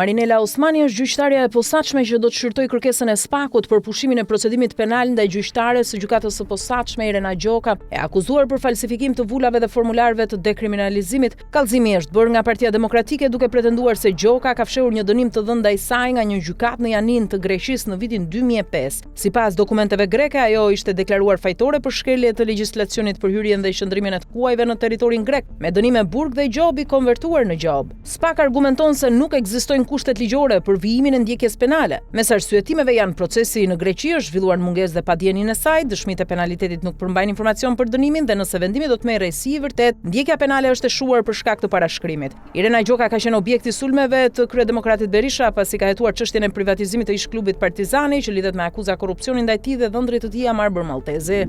Marinela Osmani është gjyqtarja e posaçme që do të shqyrtojë kërkesën e SPAK-ut për pushimin e procedimit penal ndaj gjyqtares së gjykatës së posaçme Irena Gjoka, e akuzuar për falsifikim të vulave dhe formularëve të dekriminalizimit. Kallëzimi është bërë nga Partia Demokratike duke pretenduar se Gjoka ka fshehur një dënim të dhënë ndaj saj nga një gjykatë në Janin të Greqisë në vitin 2005. Sipas dokumenteve greke, ajo ishte deklaruar fajtore për shkelje të legjislacionit për hyrjen dhe qëndrimin e të huajve në territorin grek, me dënime burg dhe gjob i konvertuar në gjob. SPAK argumenton se nuk ekzistojnë kushtet ligjore për vijimin e ndjekjes penale. Mes arsyetimeve janë procesi në Greqi është zhvilluar mungesë dhe padjeni e saj, dëshmitë e penalitetit nuk përmbajnë informacion për dënimin dhe nëse vendimi do të merrej si i vërtet, ndjekja penale është e shuar për shkak të parashkrimit. Irena Gjoka ka qenë objekti sulmeve të kryedemokratit Berisha pasi ka hetuar çështjen e privatizimit të ish-klubit Partizani që lidhet me akuza korrupsioni ndaj tij dhe dhëndrit të tij Amar Maltezi.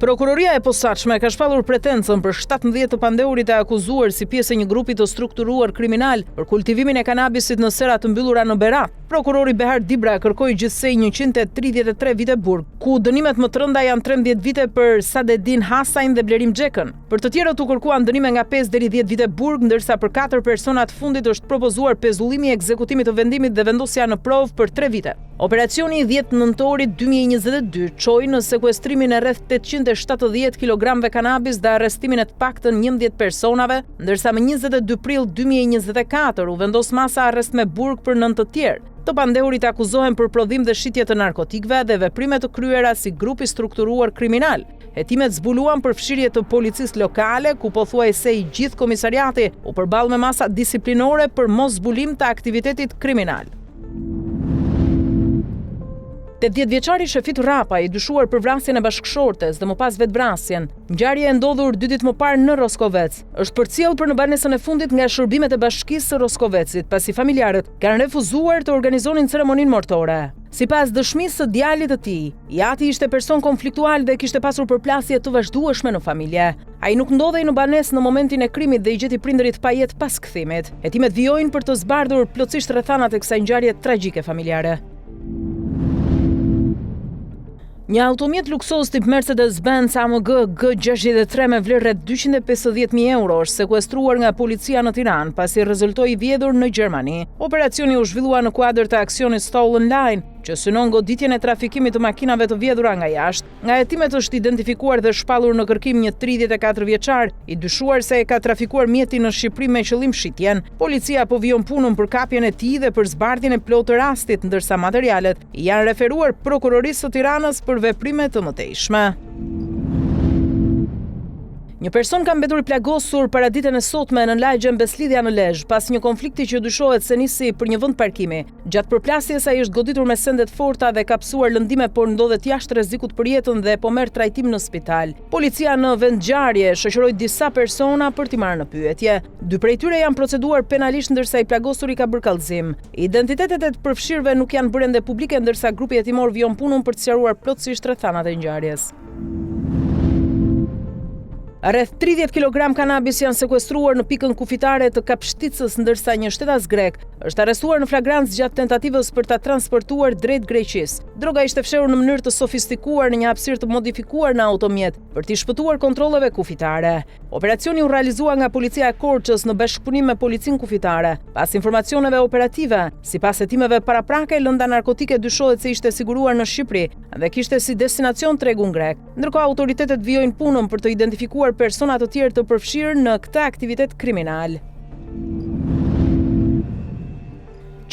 Prokuroria e posaçme ka shpallur pretencën për 17 të pandeurit e akuzuar si pjesë e një grupi të strukturuar kriminal për kultivimin e kanabisit në sera të mbyllura në Berat. Prokurori Behar Dibra kërkoi gjithsej 133 vite burg, ku dënimet më të rënda janë 13 vite për Sadedin Hasajn dhe Blerim Xhekën. Për të tjerët u kërkuan dënime nga 5 deri 10 vite burg, ndërsa për 4 persona të fundit është propozuar pezullimi i ekzekutimit të vendimit dhe vendosja në provë për 3 vite. Operacioni i 10 nëntorit 2022 çoi në sekuestrimin e rreth 870 kg kanabis dhe arrestimin e të paktën 11 personave, ndërsa më 22 prill 2024 u vendos masa arrest me burg për 9 të tjerë. Të pandeurit akuzohen për prodhim dhe shitje të narkotikëve dhe veprime të kryera si grupi strukturuar kriminal. Hetimet zbuluan për fshirje të policisë lokale, ku pothuajse i gjithë komisariati u përball me masa disiplinore për mos zbulim të aktivitetit kriminal. 80-vjeçari Shefit Rapa, i dyshuar për vrasjen e bashkëshortes dhe më pas vetvrasjen, ngjarje e ndodhur 2 ditë më parë në Roskovec, është përcjell për në banesën e fundit nga shërbimet e bashkisë së Roskovecit, pasi familjarët kanë refuzuar të organizonin ceremoninë martore. Sipas dëshmisë së djalit të tij, Jati ishte person konfliktual dhe kishte pasur përplasje të vazhdueshme në familje. Ai nuk ndodhej në banesë në momentin e krimit dhe i gjeti prindërit pa jetë pas kthimit. Hetimet vijojnë për të zbardhur plotësisht rrethanat e kësaj ngjarje tragjike familjare. Një automjet luksoz tip Mercedes-Benz AMG G63 me vlerë rreth 250.000 euro është sekuestruar nga policia në Tiranë pasi rezultoi i vjedhur në Gjermani. Operacioni u zhvillua në kuadër të aksionit Stolen Line, që synon goditjen e trafikimit të makinave të vjedhura nga jashtë. Nga hetimet është identifikuar dhe shpallur në kërkim një 34 vjeçar, i dyshuar se e ka trafikuar mjetin në Shqipëri me qëllim shitjen. Policia po vijon punën për kapjen e tij dhe për zbardhjen e plotë të rastit, ndërsa materialet janë referuar prokurorisë së Tiranës për veprime të mëtejshme. Një person ka mbetur i plagosur paraditën e sotme në lagjen Beslidhja në Lezhë pas një konflikti që dyshohet se nisi për një vend parkimi. Gjatë përplasjes ai është goditur me sende të forta dhe ka psuar lëndime, por ndodhet jashtë rrezikut për jetën dhe po merr trajtim në spital. Policia në vendngjarje shoqëroi disa persona për t'i marrë në pyetje. 2 prej tyre janë proceduar penalisht ndërsa i plagosuri ka bërë kallëzim. Identitetet e të përfshirëve nuk janë bërë ende publike ndërsa grupi hetimor vijon punën për të sqaruar plotësisht rrethanat e ngjarjes. Rreth 30 kg kanabis janë sekuestruar në pikën kufitare të Kapshticës, ndërsa një shtetas grek është arrestuar në flagrancë gjatë tentativës për ta transportuar drejt Greqisë. Droga ishte fshehur në mënyrë të sofistikuar në një hapësirë të modifikuar në automjet për t'i shpëtuar kontrolleve kufitare. Operacioni u realizua nga policia e Korçës në bashkëpunim me policinë kufitare. Pas informacioneve operative, sipas hetimeve paraprake, lënda narkotike dyshohet se ishte siguruar në Shqipëri dhe kishte si destinacion tregun grek. Ndërkohë autoritetet vijojnë punën për të identifikuar persona të tjerë të përfshirë në këtë aktivitet kriminal.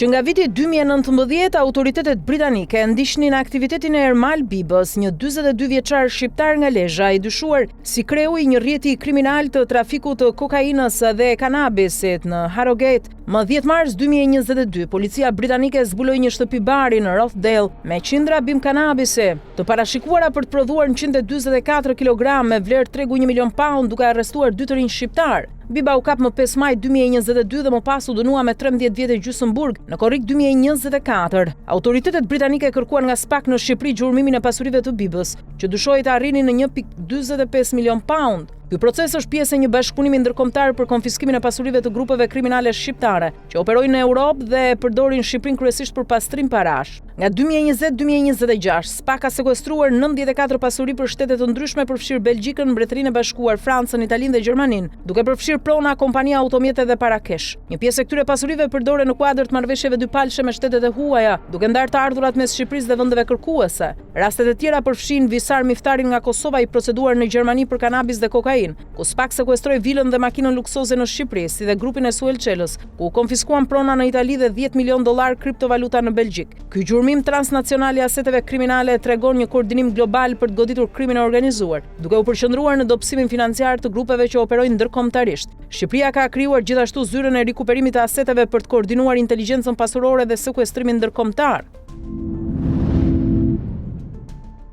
Që nga viti 2019, autoritetet britanike ndiqnin aktivitetin e Ermal Bibës, një 42 vjeçar shqiptar nga Lezhë, i dyshuar si kreu i një rrjeti kriminal të trafikut të kokainës dhe kanabisit në Harrogate. Më 10 mars 2022, policia britanike zbuloi një shtëpi bari në Rothdale me qindra bim kanabisi, të parashikuara për të prodhuar 144 kg me vlerë tregu 1 milion pound, duke arrestuar 2 të rinj shqiptar. Biba u kap më 5 maj 2022 dhe më pas u dënua me 13 vjet në Gjysmëburg në korrik 2024. Autoritetet britanike kërkuan nga SPAK në Shqipëri gjurmimin e pasurive të Bibës, që dyshohej të arrinin në 1.45 milion pound. Ky proces është pjesë e një bashkëpunimi ndërkombëtar për konfiskimin e pasurive të grupeve kriminale shqiptare që operojnë në Europë dhe përdorin Shqipërinë kryesisht për pastrim parash. Nga 2020-2026, SPA ka sekuestruar 94 pasuri për shtete të ndryshme, përfshirë Belgjikën, Mbretërinë e Bashkuar, Francën, Italinë dhe Gjermaninë, duke përfshirë prona, kompania automjete dhe parakesh. Një pjesë e këtyre pasurive përdoren në kuadër të marrëveshjeve dypalshe me shtetet e huaja, duke ndarë të ardhurat mes Shqipërisë dhe vendeve kërkuese. Rastet e tjera përfshin Visar Miftarin nga Kosova, i proceduar në Gjermani për kanabis dhe kokainë, ku SPA sekuestroi vilën dhe makinën luksoze në Shqipëri, si dhe grupin e Suel Çelës, ku konfiskuan prona në Itali dhe $10 milion kriptovaluta në Belgjik. Ky gjurmim transnacional i aseteve kriminale tregon një koordinim global për të goditur krimin e organizuar, duke u përqendruar në dobësimin financiar të grupeve që operojnë ndërkombëtarisht. Shqipëria ka krijuar gjithashtu zyrën e rikuperimit të aseteve për të koordinuar inteligjencën pasurore dhe sekuestrimin ndërkombëtar.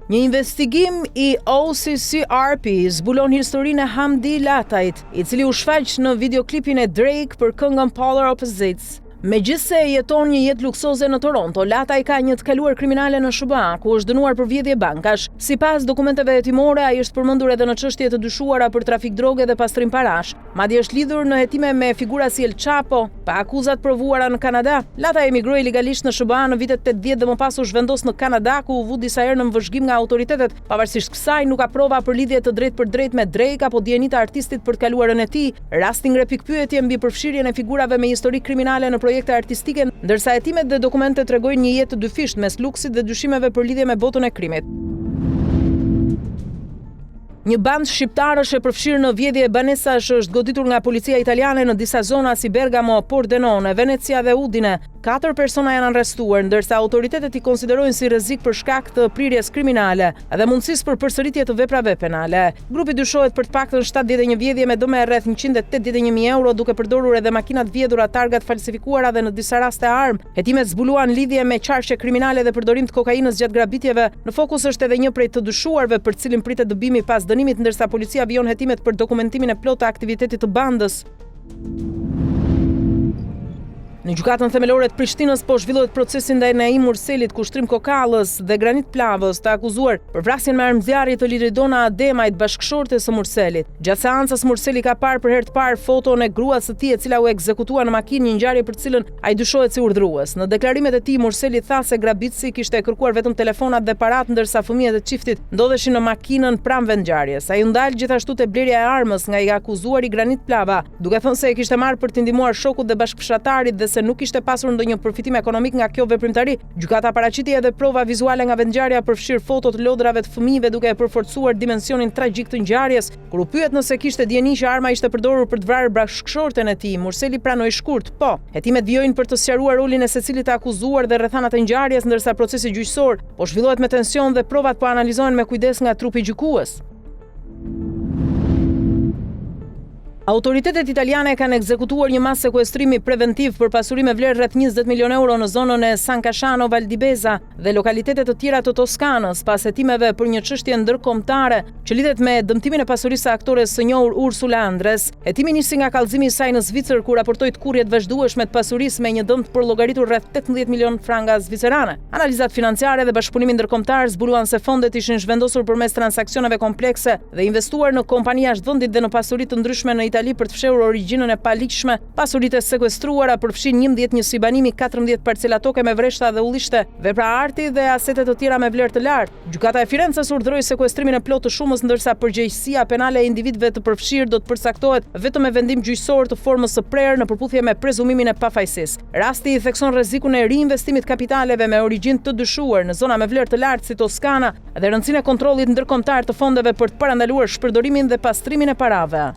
Një investigim i OCCRP zbulon historinë e Hamdi Latajt, i cili u shfaq në videoklipin e Drake për këngën Polar Opposites. Megjithse jeton një jetë luksoze në Toronto, Lataj ka një të kaluar kriminale në SBA, ku është dënuar për vjedhje bankash. Sipas dokumenteve hetimore, ai është përmendur edhe në çështje të dyshuara për trafik droge dhe pastrim parash. Madje është lidhur në hetime me figura si El Chapo, pa akuzat provuara në Kanada. Lataj emigroi legalisht në SBA në vitet 80 dhe më pas u zhvendos në Kanada, ku u vu disa herë në vëzhgim nga autoritetet. Pavarësisht kësaj, nuk ka prova për lidhje të drejtë për drejtë me Drake apo dieni të artistit për të kaluarën e tij. Rasti ngre pikpyetje mbi përfshirjen e figurave me histori kriminale në projekte artistike, ndërsa hetimet dhe dokumentet tregojnë një jetë të dyfisht mes luksit dhe dyshimeve për lidhje me botën e krimit. Një band shqiptarësh e përfshirë në vjedhje banesash është goditur nga policia italiane në disa zona si Bergamo, Pordenone, Venecia dhe Udine. 4 persona janë arrestuar, ndërsa autoritetet i konsiderojnë si rrezik për shkak të prirjes kriminale dhe mundësisë për përsëritje të veprave penale. Grupi dyshohet për të paktën 71 vjedhje me dëme rreth 181.000 euro, duke përdorur edhe makinat vjedhura, targat falsifikuara dhe në disa raste armë. Hetimet zbuluan lidhje me qarqe kriminale dhe përdorim të kokainës gjatë grabitjeve. Në fokus është edhe një prej të dyshuarve për të cilin pritet dëbimi pas dënimit, ndërsa policia vijon hetimet për dokumentimin e plotë të aktivitetit të bandës. Në gjykatën themelore të Prishtinës po zhvillohet procesi ndaj Naim Murselit, Kushtrim Kokallës dhe Granit Plavës, të akuzuar për vrasjen me armëzjarje të Liridona Ademajt, bashkëshortes së Murselit. Gjatë seancës Murseli ka parë për herë të parë foton e gruas së tij, e cila u ekzekutua në makinë, një ngjarje për të cilën ai dyshohet si urdhërues. Në deklarimet e tij, Murseli tha se grabitësi kishte kërkuar vetëm telefonat dhe parat, ndërsa fëmijët e çiftit ndodheshin në makinën pranë vendngjarjes. Ai u ndal gjithashtu te blerja e armës nga i akuzuari Granit Plava, duke thënë se e kishte marrë për të ndihmuar shokut dhe bashkëfshatarit dhe se nuk ishte pasur ndonjë përfitim ekonomik nga kjo veprimtari. Gjykata paraqiti edhe prova vizuale nga vendngjarja, përfshirë foto të lodrave të fëmijëve, duke e përforcuar dimensionin tragjik të ngjarjes. Kur u pyet nëse kishte dieni që arma ishte përdorur për të vrarë bashkëshorten e tij, Murseli pranoi shkurt, po. Hetimet vijojnë për të sqaruar rolin e secilit të akuzuar dhe rrethanat e ngjarjes, ndërsa procesi gjyqësor po zhvillohet me tension dhe provat po analizohen me kujdes nga trupi gjykues. Autoritetet italiane kanë ekzekutuar një mas sekuestrimi preventiv për pasuri me vlerë rreth 20 milion euro në zonën e San Casciano Valdibesa dhe lokalitetet të tjera të Toskanës, pas hetimeve për një çështje ndërkombëtare që lidhet me dëmtimin e pasurisë së aktores së njohur Ursula Andres. Hetimi nisi nga kallëzimi i saj në Zvicër, ku raportoi kurrje të vazhdueshme të pasurisë me një dëm të përllogaritur rreth 18 milion franga zvicerane. Analizat financiare dhe bashkëpunimi ndërkombëtar zbuluan se fondet ishin zhvendosur përmes transaksioneve komplekse dhe investuar në kompani jashtë vendit dhe në pasuri të ndryshme në Itali për të fshehur origjinën e paligjshme. Pasuritë e sekuestruara përfshin 11 njësi banimi, 14 parcela toke me vreshta dhe ullishte, vepra arti dhe asete të tjera me vlerë të lartë. Gjykata e Firencës urdhëroi sekuestrimin e plotë të shumës, ndërsa përgjegjësia penale e individëve të përfshirë do të përcaktohet vetëm me vendim gjyqësor të formës së prerë në përputhje me prezumimin e pafajësisë. Rasti i thekson rrezikun e riinvestimit kapitaleve me origjinë të dyshuar në zona me vlerë të lartë si Toskana dhe rëndësinë e kontrollit ndërkombëtar të fondeve për të parandaluar shpërdorimin dhe pastrimin e parave.